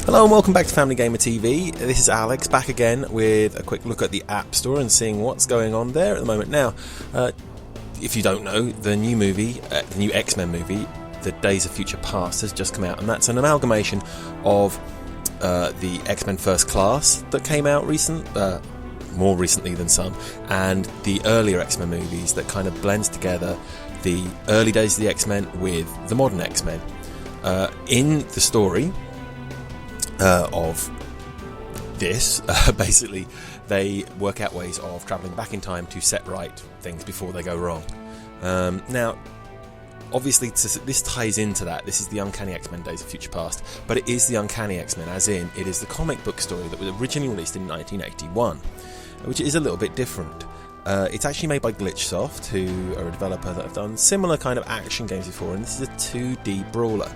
Hello and welcome back to Family Gamer TV. This is Alex back again with a quick look at the App Store and seeing what's going on there at the moment. Now, if you don't know, the new movie, the new X-Men movie, The Days of Future Past, has just come out, and that's an amalgamation of the X-Men First Class that came out more recently than some, and the earlier X-Men movies that kind of blends together the early days of the X-Men with the modern X-Men. In the story of this, basically they work out ways of travelling back in time to set right things before they go wrong. Now, obviously this ties into that. This is the Uncanny X-Men Days of Future Past, but it is the Uncanny X-Men, as in it is the comic book story that was originally released in 1981, which is a little bit different. It's actually made by Glitchsoft, who are a developer that have done similar kind of action games before, and this is a 2D brawler.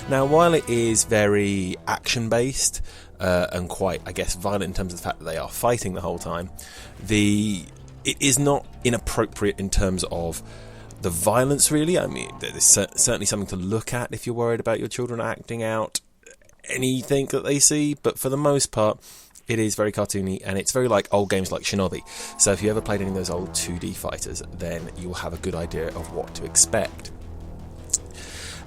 Now, while it is very action-based and quite, I guess, violent in terms of the fact that they are fighting the whole time, it is not inappropriate in terms of the violence, really. I mean, there's certainly something to look at if you're worried about your children acting out anything that they see, but for the most part, it is very cartoony, and it's very like old games like Shinobi. So if you ever played any of those old 2D fighters, then you'll have a good idea of what to expect.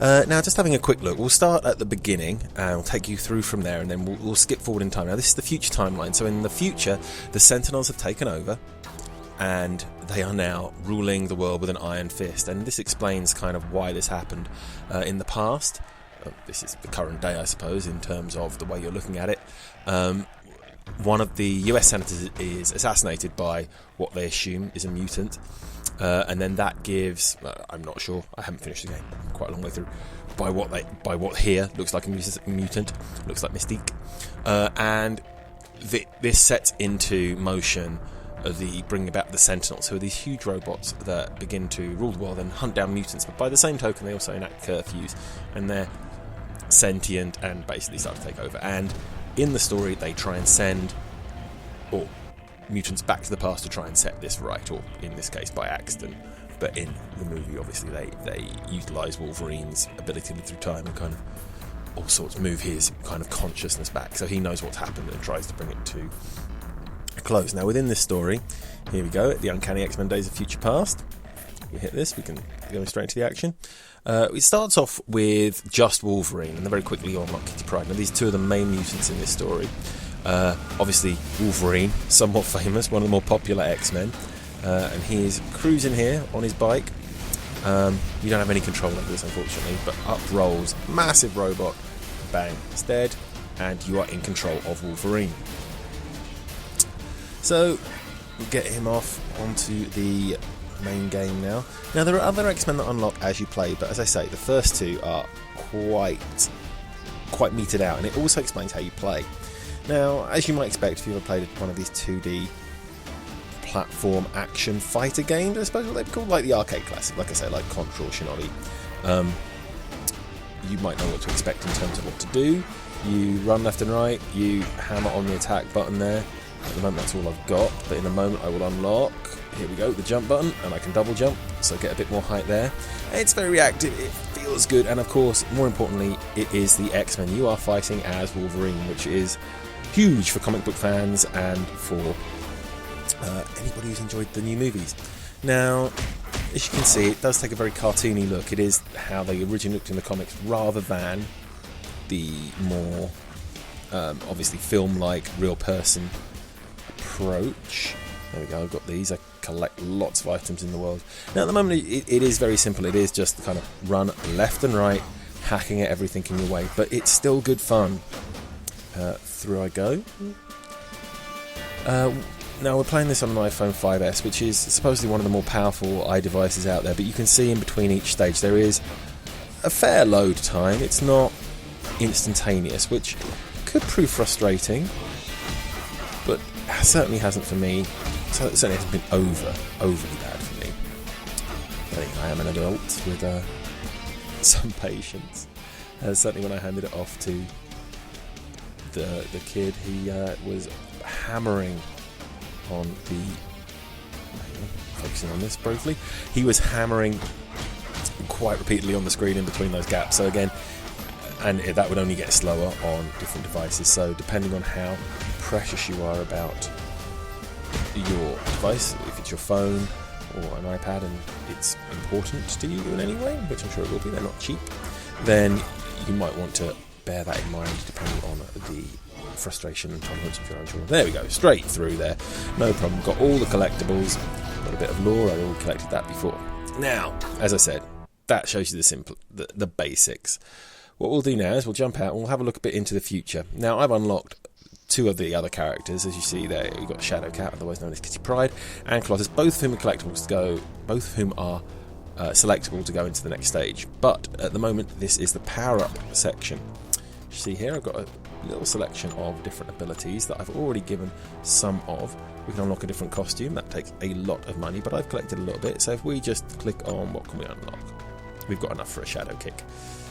Now, just having a quick look, we'll start at the beginning and we'll take you through from there, and then we'll skip forward in time. Now, this is the future timeline. So in the future, the Sentinels have taken over, and they are now ruling the world with an iron fist. And this explains kind of why this happened in the past. This is the current day, I suppose, in terms of the way you're looking at it. One of the US senators is assassinated by what they assume is a mutant. And then that gives, I'm not sure, I haven't finished the game, quite a long way through, by what here looks like a mutant, looks like Mystique, and this sets into motion the bringing about the Sentinels, who are these huge robots that begin to rule the world and hunt down mutants, but by the same token they also enact curfews, and they're sentient and basically start to take over. And in the story they try and send mutants back to the past to try and set this right, or in this case by accident. But in the movie, obviously, they utilise Wolverine's ability to live through time and kind of all sorts move his kind of consciousness back, so he knows what's happened and tries to bring it to a close. Now, within this story, here we go, the Uncanny X-Men Days of Future Past. We hit this, we can go straight into the action. It starts off with just Wolverine, and then very quickly you unlock Kitty Pryde. Now, these two are the main mutants in this story. Obviously Wolverine, somewhat famous, one of the more popular X-Men, and he is cruising here on his bike. You don't have any control over this, unfortunately, but up rolls massive robot, bang, it's dead, and you are in control of Wolverine. So we'll get him off onto the main game now. Now, there are other X-Men that unlock as you play, but as I say, the first two are quite meted out, and it also explains how you play. Now, as you might expect if you've ever played one of these 2D platform action fighter games, I suppose what they'd be called, like the arcade classic, like I say, like Contra or Shinobi, you might know what to expect in terms of what to do. You run left and right, you hammer on the attack button there. At the moment that's all I've got, but in a moment I will unlock, here we go, the jump button, and I can double jump, so get a bit more height there. It's very reactive, it feels good, and of course, more importantly, it is the X-Men. You are fighting as Wolverine, which is huge for comic book fans and for anybody who's enjoyed the new movies. Now, as you can see, it does take a very cartoony look. It is how they originally looked in the comics, rather than the more obviously film-like, real-person approach. There we go, I've got these. I collect lots of items in the world. Now, at the moment, it is very simple. It is just kind of run left and right, hacking at everything in your way, but it's still good fun. Through I go. Now, we're playing this on an iPhone 5S, which is supposedly one of the more powerful iDevices out there, but you can see in between each stage there is a fair load time. It's not instantaneous, which could prove frustrating, but certainly hasn't for me. So it certainly hasn't been overly bad for me. I think I am an adult with some patience. Certainly when I handed it off to the kid, he was hammering on the, focusing on this briefly, he was hammering quite repeatedly on the screen in between those gaps. So again, and that would only get slower on different devices. So depending on how precious you are about your device, if it's your phone or an iPad and it's important to you in any way, which I'm sure it will be, they're not cheap, then you might want to bear that in mind depending on the frustration and tolerance of your own children. There we go, straight through there, no problem. Got all the collectibles, got a bit of lore, I already collected that before. Now, as I said, that shows you the basics. What we'll do now is we'll jump out and we'll have a look a bit into the future. Now, I've unlocked 2 of the other characters, as you see there. You've got Shadowcat, otherwise known as Kitty Pryde, and Colossus, both of whom are collectibles to go, both of whom are selectable to go into the next stage. But at the moment, this is the power-up section. You see here, I've got a little selection of different abilities that I've already given some of. We can unlock a different costume. That takes a lot of money, but I've collected a little bit. So if we just click on what can we unlock, we've got enough for a shadow kick.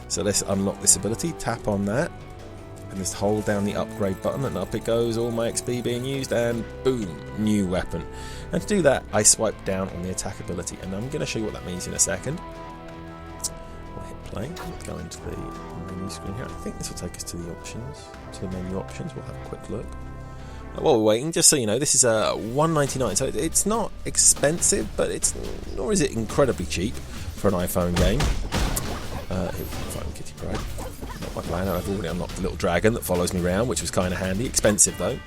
So let's unlock this ability. Tap on that and just hold down the upgrade button, and up it goes, all my XP being used, and boom, new weapon. And to do that, I swipe down on the attack ability, and I'm going to show you what that means in a second. We'll hit play. Let's go into the menu screen here. I think this will take us to the options, to the menu options. We'll have a quick look. While we're waiting, just so you know, this is $1.99, so it's not expensive, but nor is it incredibly cheap for an iPhone game. Find Kitty Pryde. Not my plan. I've already unlocked the little dragon that follows me around, which was kind of handy. Expensive though.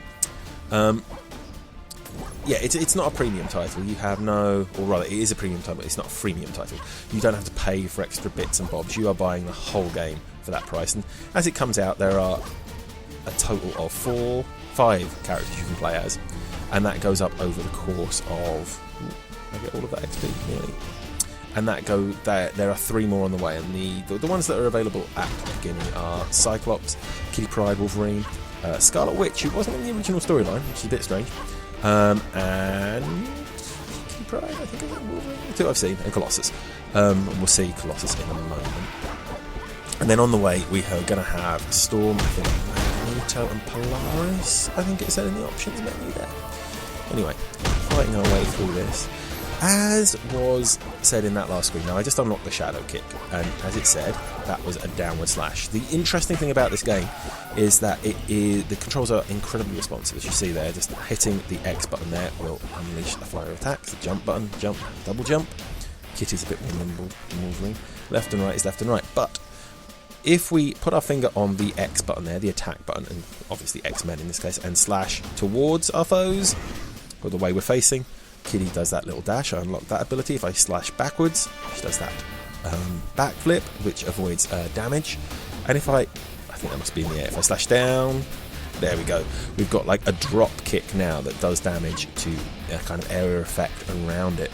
Yeah, it's not a premium title. You have no, or rather, it is a premium title, but it's not a freemium title. You don't have to pay for extra bits and bobs. You are buying the whole game for that price. And as it comes out, there are a total of 5 characters you can play as, and that goes up over the course of. I get all of that XP nearly. And there are 3 more on the way, and the ones that are available at the beginning are Cyclops, Kitty Pryde, Wolverine, Scarlet Witch, who wasn't in the original storyline, which is a bit strange, and Kitty Pryde, I think, is Wolverine, the 2 I've seen, and Colossus. We'll see Colossus in a moment. And then on the way, we are going to have Storm, I think, Magneto, and Polaris, I think it said in the options menu there. Anyway, fighting our way through this. As was said in that last screen, now I just unlocked the shadow kick, and as it said, that was a downward slash. The interesting thing about this game is that the controls are incredibly responsive, as you see there. Just hitting the X button there will unleash a flurry of attacks. The jump button, jump, double jump. Kitty's a bit more nimble than Wolverine. Left and right is left and right, but if we put our finger on the X button there, the attack button, and obviously X-Men in this case, and slash towards our foes, or the way we're facing, Kitty does that little dash. I unlock that ability. If I slash backwards, she does that backflip, which avoids damage. And if I think that must be in the air. If I slash down, there we go. We've got like a drop kick now that does damage to a kind of area effect around it.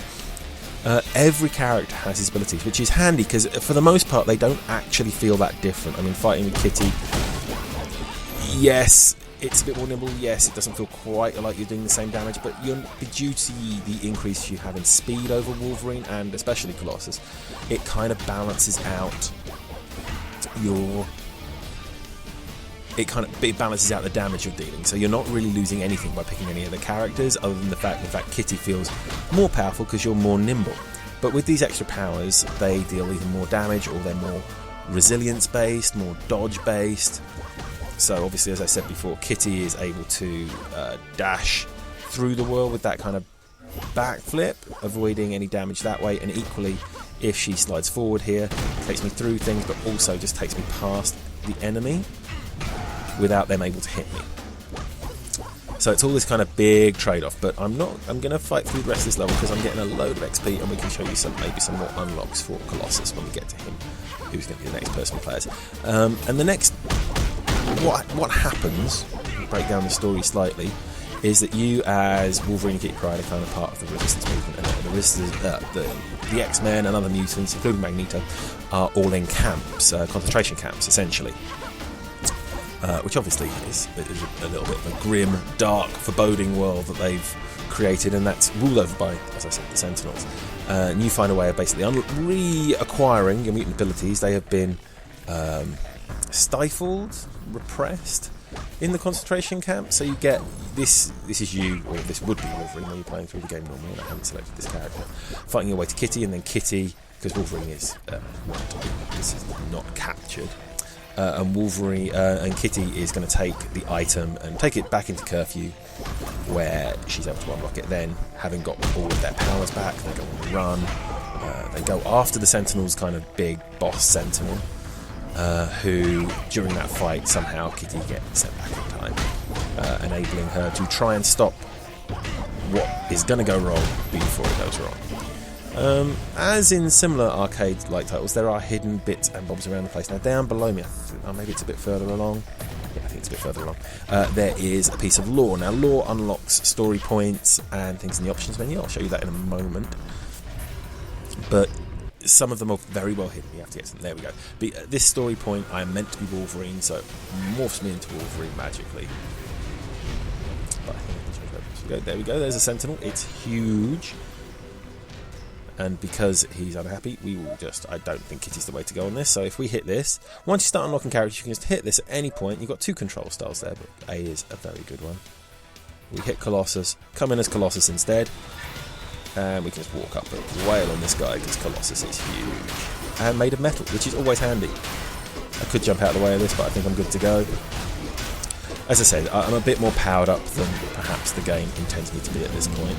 Every character has his abilities, which is handy because for the most part they don't actually feel that different. I mean, fighting with Kitty, yes, it's a bit more nimble, yes, it doesn't feel quite like you're doing the same damage, but due to the increase you have in speed over Wolverine, and especially Colossus, it kind of balances out it balances out the damage you're dealing, so you're not really losing anything by picking any of the characters, other than the fact Kitty feels more powerful because you're more nimble. But with these extra powers, they deal either more damage, or they're more resilience based, more dodge based. So obviously, as I said before, Kitty is able to dash through the world with that kind of backflip, avoiding any damage that way, and equally, if she slides forward here, takes me through things, but also just takes me past the enemy without them able to hit me. So it's all this kind of big trade-off, but I'm going to fight through the rest of this level because I'm getting a load of XP, and we can show you maybe some more unlocks for Colossus when we get to him, who's going to be the next person who plays. And the next, what happens, break down the story slightly, is that you as Wolverine and Kitty Pryde are kind of part of the resistance movement, and the X-Men and other mutants, including Magneto, are all in camps, concentration camps essentially. Which obviously is a little bit of a grim, dark, foreboding world that they've created, and that's ruled over by, as I said, the Sentinels. And you find a way of basically reacquiring your mutant abilities. They have been stifled, repressed in the concentration camp. So you get this is you, or this would be Wolverine when you're playing through the game normally, and I haven't selected this character, fighting your way to Kitty, and then Kitty, because Wolverine is not captured, and Wolverine and Kitty is going to take the item and take it back into curfew, where she's able to unlock it. Then, having got all of their powers back, they go on a run. They go after the Sentinel's kind of big boss Sentinel, who, during that fight, somehow Kitty gets sent back in time, enabling her to try and stop what is going to go wrong before it goes wrong. As in similar arcade-like titles, there are hidden bits and bobs around the place. Now, down below me, maybe it's a bit further along. Yeah, I think it's a bit further along. There is a piece of lore. Now, lore unlocks story points and things in the options menu. I'll show you that in a moment. But some of them are very well hidden. You have to get them. There we go. But this story point, I am meant to be Wolverine, so it morphs me into Wolverine magically. But I think I can change that. There we go. There's a Sentinel. It's huge. And because he's unhappy, we will just... I don't think Kitty's the way to go on this. So if we hit this, once you start unlocking characters, you can just hit this at any point. You've got two control styles there, but A is a very good one. We hit Colossus, come in as Colossus instead. And we can just walk up and wail on this guy because Colossus is huge. And made of metal, which is always handy. I could jump out of the way of this, but I think I'm good to go. As I said, I'm a bit more powered up than perhaps the game intends me to be at this point.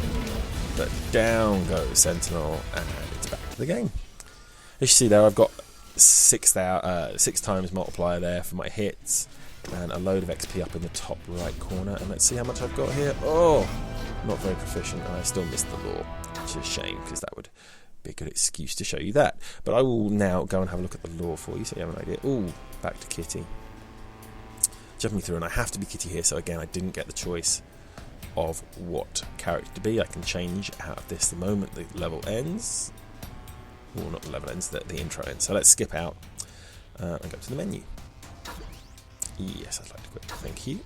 But down goes Sentinel, and it's back to the game. As you see there, I've got 6 times multiplier there for my hits, and a load of XP up in the top right corner. And let's see how much I've got here. Oh, not very proficient, and I still missed the lore, which is a shame, because that would be a good excuse to show you that. But I will now go and have a look at the lore for you, so you have an idea. Ooh, back to Kitty. Jumping through, and I have to be Kitty here, so again, I didn't get the choice of what character to be. I can change out of this the moment the level ends. Well, not the level ends, the intro ends. So let's skip out and go to the menu. Yes, I'd like to quit. Thank you.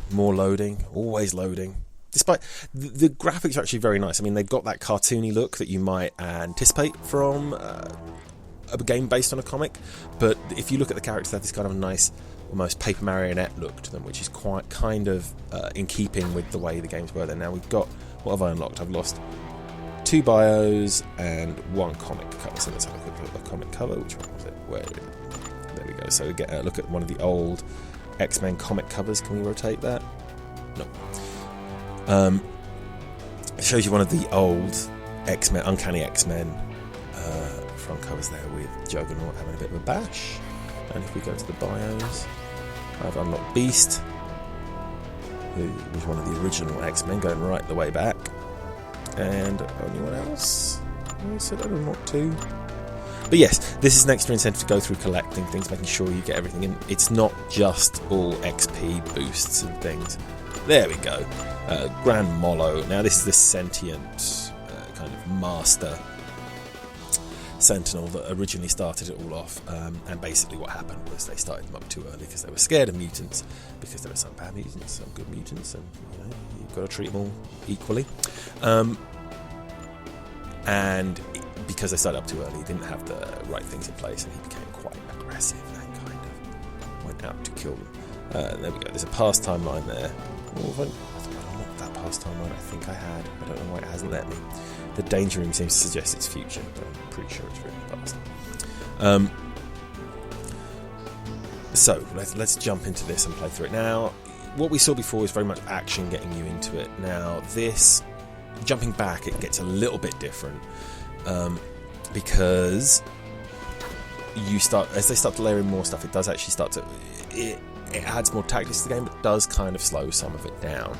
More loading, always loading. Despite the graphics are actually very nice. I mean, they've got that cartoony look that you might anticipate from a game based on a comic. But if you look at the characters, they have this kind of nice, almost paper marionette look to them, which is quite kind of in keeping with the way the games were then. Now we've got, what have I unlocked? I've lost 2 bios and 1 comic cover. So let's have a quick look at the comic cover. Which one was it? Where? There we go. So we get a look at one of the old X-Men comic covers. Can we rotate that? No. It shows you one of the old X-Men, Uncanny X-Men front covers there with Juggernaut having a bit of a bash. And if we go to the bios, I've unlocked Beast, who was one of the original X-Men, going right the way back. And anyone else? I said I unlocked 2. But yes, this is an extra incentive to go through collecting things, making sure you get everything in. It's not just all XP boosts and things. There we go. Grand Mollo. Now this is the sentient kind of master Sentinel that originally started it all off, and basically what happened was they started them up too early because they were scared of mutants, because there were some bad mutants, some good mutants, and you've got to treat them all equally. And because they started up too early, he didn't have the right things in place, and he became quite aggressive and kind of went out to kill them. There we go. There's a pastime line there. Oh, I unlocked that pastime line. I think I had. I don't know why it hasn't let me. The danger room seems to suggest it's future, but I'm pretty sure it's really past. So let's jump into this and play through it. Now, what we saw before is very much action, getting you into it. Now, this, jumping back, it gets a little bit different, because as they start to layer in more stuff, it does actually start to, it adds more tactics to the game, but does kind of slow some of it down.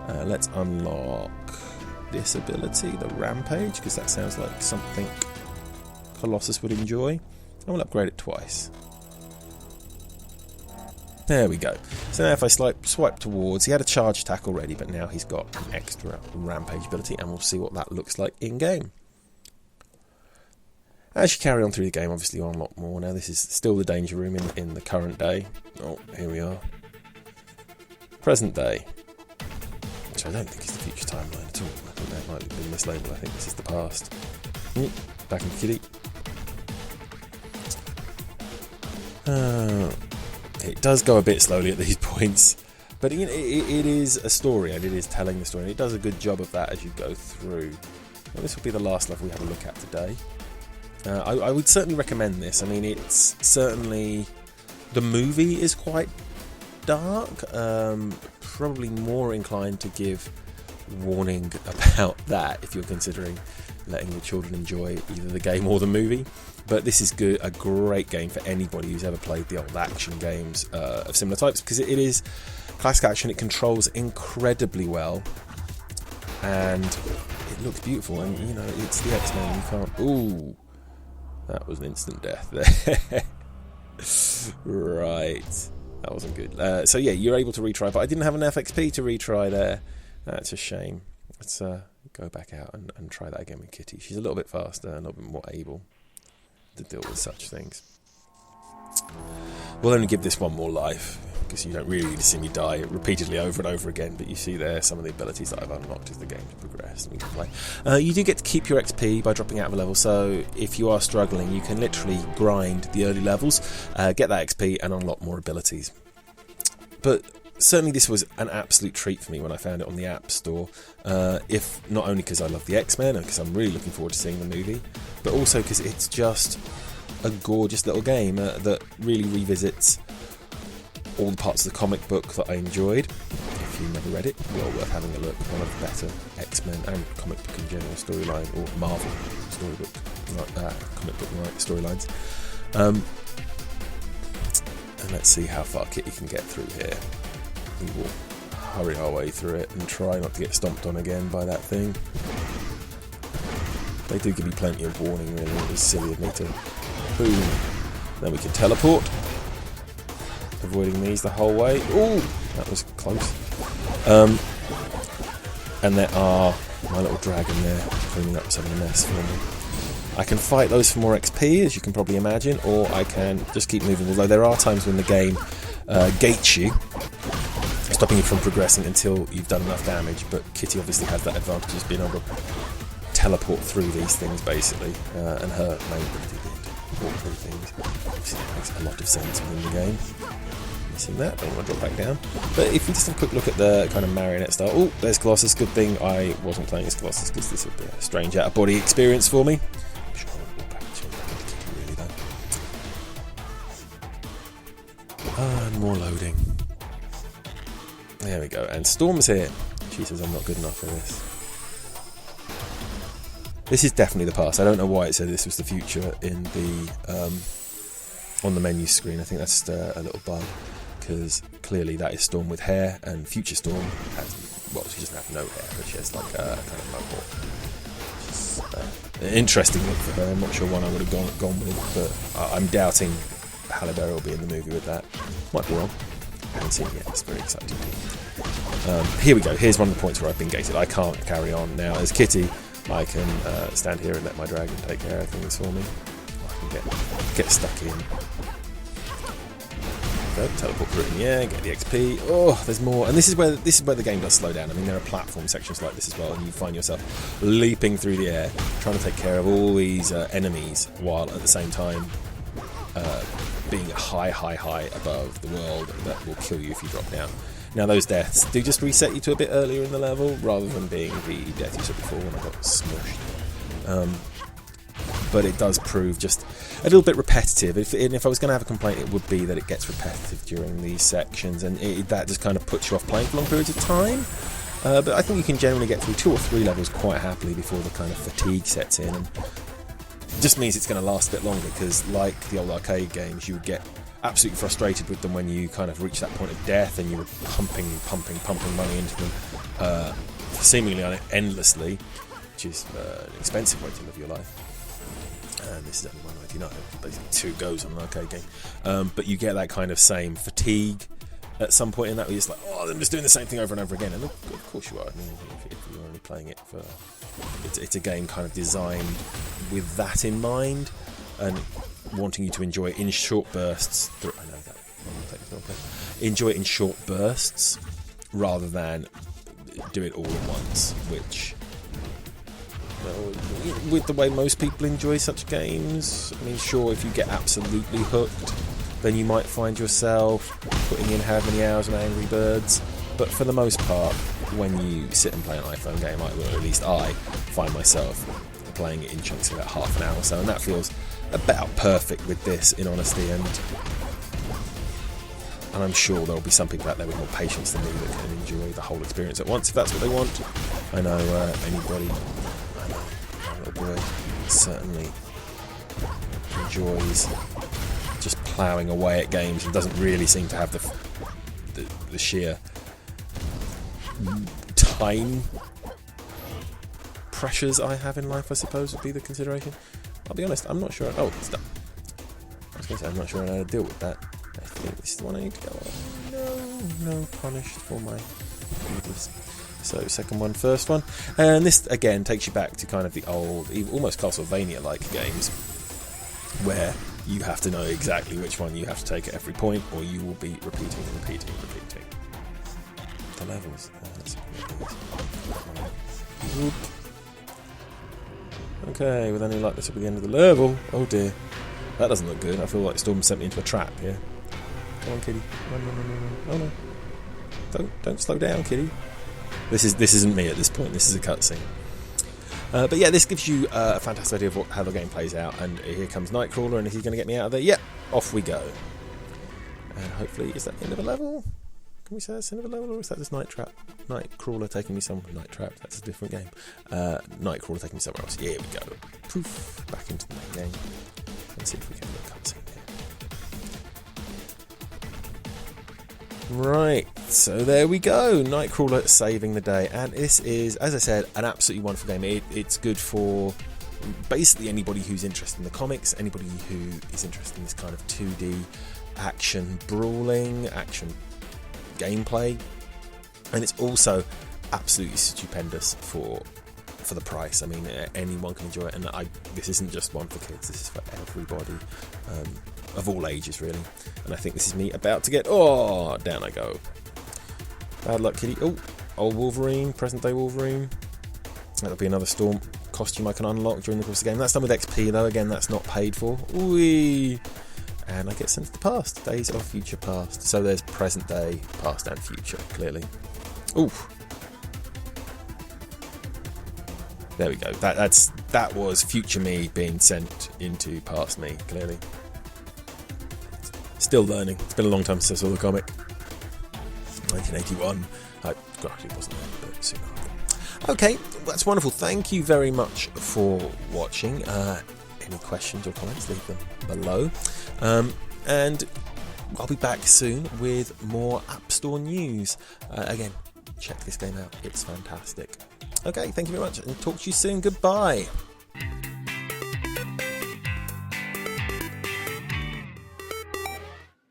Let's unlock this ability, the Rampage, because that sounds like something Colossus would enjoy. And we'll upgrade it twice. There we go. So now if I swipe towards, he had a charge attack already, but now he's got an extra Rampage ability, and we'll see what that looks like in-game. As you carry on through the game, obviously you'll unlock more. Now this is still the danger room in the current day. Oh, here we are. Present day. Which I don't think is the future timeline at all. I think that might have been mislabeled. I think this is the past. Back in Kitty. It does go a bit slowly at these points, but it is a story, and it is telling the story, and it does a good job of that as you go through. Well, this will be the last level we have a look at today. I would certainly recommend this. I mean, it's certainly... The movie is quite dark. Probably more inclined to give warning about that if you're considering letting your children enjoy either the game or the movie. But this is a great game for anybody who's ever played the old action games of similar types, because it is classic action. It controls incredibly well, and it looks beautiful. And you know, it's the X-Men. You can't. Ooh, that was an instant death there. Right, that wasn't good. So yeah, you're able to retry, but I didn't have enough XP to retry there. That's a shame. Let's go back out and try that again with Kitty. She's a little bit faster, a little bit more able to deal with such things. We'll only give this one more life, because you don't really need to see me die repeatedly over and over again, but you see there some of the abilities that I've unlocked as the game's progressed. We can play. You do get to keep your XP by dropping out of a level, so if you are struggling, you can literally grind the early levels, get that XP and unlock more abilities. But certainly this was an absolute treat for me when I found it on the App Store, if not only because I love the X-Men and because I'm really looking forward to seeing the movie, but also because it's just a gorgeous little game that really revisits all the parts of the comic book that I enjoyed. If you never read it, well worth having a look. One of the better X-Men and comic book in general storyline, or Marvel storybook, comic book storylines. And let's see how far Kitty can get through here. We will hurry our way through it and try not to get stomped on again by that thing. They do give you plenty of warning, really. It was silly of me to... Boom. Then we can teleport. Avoiding these the whole way. Ooh, that was close. And there are my little dragon there cleaning up some of the mess for me. I can fight those for more XP, as you can probably imagine, or I can just keep moving. Although there are times when the game gates you, stopping you from progressing until you've done enough damage. But Kitty obviously has that advantage of being able to teleport through these things, basically, and her main ability did walk through things. Obviously, that makes a lot of sense within the game. Missing that, don't want to drop back down. But if we just have a quick look at the kind of marionette style. Oh, there's Colossus. Good thing I wasn't playing as Colossus, because this would be a strange out-of-body experience for me. I'm sure I won't walk back to Kitty, really, though. And more loading. There we go. And Storm's here. She says I'm not good enough for this. This is definitely the past. I don't know why it said this was the future in the on the menu screen. I think that's just a little bug, because clearly that is Storm with hair, and future Storm has, well, she doesn't have no hair, but she has like a kind of mohawk. Which is an interesting look for her. I'm not sure one I would have gone with, but I'm doubting Halle Berry will be in the movie with that. Might be wrong. I haven't seen it yet. It's very exciting. Here we go. Here's one of the points where I've been gated. I can't carry on now as Kitty. I can stand here and let my dragon take care of things for me. I can get stuck in. Go, teleport through it in the air, get the XP. Oh, there's more, and this is where the game does slow down. I mean, there are platform sections like this as well, and you find yourself leaping through the air, trying to take care of all these enemies, while at the same time being high above the world that will kill you if you drop down. Now, those deaths do just reset you to a bit earlier in the level, rather than being the death you took before when I got smushed. But it does prove just a little bit repetitive. If I was going to have a complaint, it would be that it gets repetitive during these sections, and that just kind of puts you off playing for long periods of time. But I think you can generally get through 2 or 3 levels quite happily before the kind of fatigue sets in. And it just means it's going to last a bit longer, because like the old arcade games, you would get absolutely frustrated with them when you kind of reach that point of death and you were pumping money into them seemingly endlessly, which is an expensive way to live your life. And this is only $1.99, basically 2 goes on an arcade game. But you get that kind of same fatigue at some point in that, where you're just like, oh, I'm just doing the same thing over and over again. And of course you are. I mean, if you're only playing it for... It's a game kind of designed with that in mind, and wanting you to enjoy it in short bursts. I know that. Enjoy it in short bursts, rather than do it all at once, which... with the way most people enjoy such games, I mean, sure, if you get absolutely hooked, then you might find yourself putting in how many hours on Angry Birds. But for the most part, when you sit and play an iPhone game, or at least I find myself playing it in chunks of about half an hour or so, and that feels about perfect with this, in honesty. And I'm sure there'll be some people out there with more patience than me that can enjoy the whole experience at once if that's what they want. I know anybody, I know my little boy certainly enjoys just ploughing away at games and doesn't really seem to have the sheer time pressures I have in life, I suppose, would be the consideration. I'll be honest, I'm not sure. Oh, it's done. I was going to say, I'm not sure how to deal with that. I think this is the one I need to go on. No, punished for my evils. So, second one, first one. And this, again, takes you back to kind of the old, almost Castlevania-like games, where you have to know exactly which one you have to take at every point, or you will be repeating. The levels. Okay, with any luck, this will be the end of the level. Oh dear. That doesn't look good. I feel like Storm sent me into a trap here. Come on, kitty. Run. Oh no. Don't slow down, kitty. This isn't me at this point. This is a cutscene. But yeah, this gives you a fantastic idea of how the game plays out. And here comes Nightcrawler, and is he going to get me out of there? Yep. Off we go. And hopefully, is that the end of a level? Can we say that's the end of a level, or is that just Nightcrawler taking me some... Night Trap, that's a different game. Nightcrawler taking me somewhere else. Here we go. Poof. Back into the main game. Let's see if we can get a cutscene here. Right, so there we go. Nightcrawler saving the day. And this is, as I said, an absolutely wonderful game. It's good for basically anybody who's interested in the comics, anybody who is interested in this kind of 2D action brawling, action gameplay, and it's also absolutely stupendous for the price. I mean, anyone can enjoy it, and this isn't just one for kids, this is for everybody, of all ages really. And I think this is me about to get... Oh, down I go. Bad luck, kitty. Oh, old Wolverine, present day Wolverine. That'll be another Storm costume I can unlock during the course of the game. That's done with XP though, again, that's not paid for. Whee! And I get sent to the past. Days of future past. So there's present day, past and future, clearly. Oof. There we go. That was future me being sent into past me, clearly. Still learning. It's been a long time since I saw the comic. 1981. God, it wasn't there, but soon after. Okay, that's wonderful. Thank you very much for watching. Any questions or comments, leave them below. And I'll be back soon with more App Store news. Again, check this game out. It's fantastic. Okay, thank you very much, and talk to you soon. Goodbye.